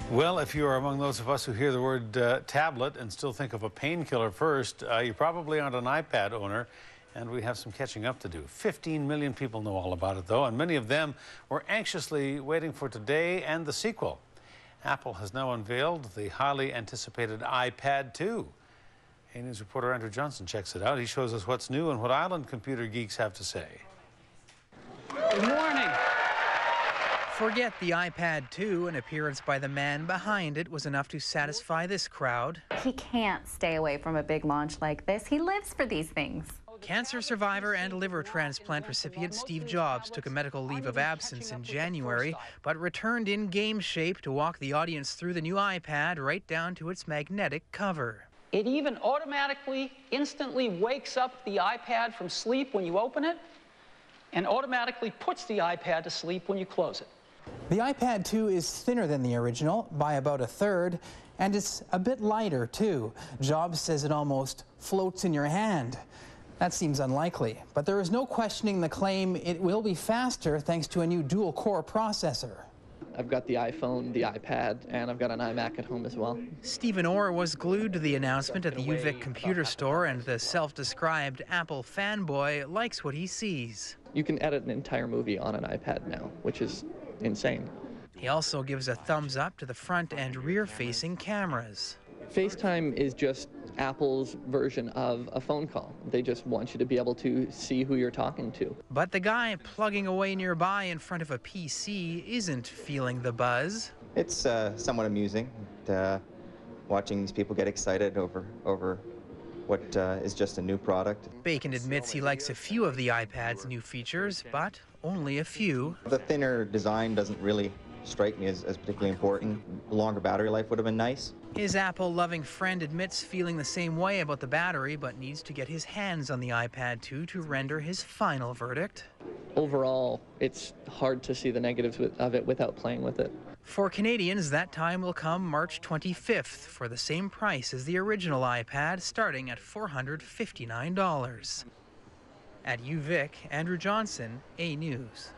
Well, if you are among those of us who hear the word tablet and still think of a painkiller first, you probably aren't an iPad owner, and we have some catching up to do. 15 million people know all about it, though, and many of them were anxiously waiting for today and the sequel. Apple has now unveiled the highly anticipated iPad 2. A-News reporter Andrew Johnson checks it out. He shows us what's new and what Island computer geeks have to say. Good morning. Forget the iPad 2. An appearance by the man behind it was enough to satisfy this crowd. He can't stay away from a big launch like this. He lives for these things. Cancer survivor and liver transplant recipient Steve Jobs took a medical leave of absence in January, but returned in game shape to walk the audience through the new iPad right down to its magnetic cover. It even automatically, instantly wakes up the iPad from sleep when you open it, and automatically puts the iPad to sleep when you close it. The iPad 2 is thinner than the original by about a third, and it's a bit lighter too. Jobs says it almost floats in your hand. That seems unlikely, but there is no questioning the claim it will be faster thanks to a new dual-core processor. I've got the iPhone, the iPad, and I've got an iMac at home as well. Stephen Orr was glued to the announcement at the UVic Computer Store, and the self-described Apple fanboy likes what he sees. You can edit an entire movie on an iPad now, which is insane. He also gives a thumbs up to the front and rear-facing cameras. FaceTime is just Apple's version of a phone call. They just want you to be able to see who you're talking to. But the guy plugging away nearby in front of a PC isn't feeling the buzz. It's somewhat amusing watching these people get excited over what is just a new product. Bacon admits he likes a few of the iPad's new features, but only a few. The thinner design doesn't really strike me as particularly important. A longer battery life would have been nice. His Apple-loving friend admits feeling the same way about the battery, but needs to get his hands on the iPad 2 to render his final verdict. Overall, it's hard to see the negatives of it without playing with it. For Canadians, that time will come March 25th for the same price as the original iPad, starting at $459. At UVic, Andrew Johnson, A-News.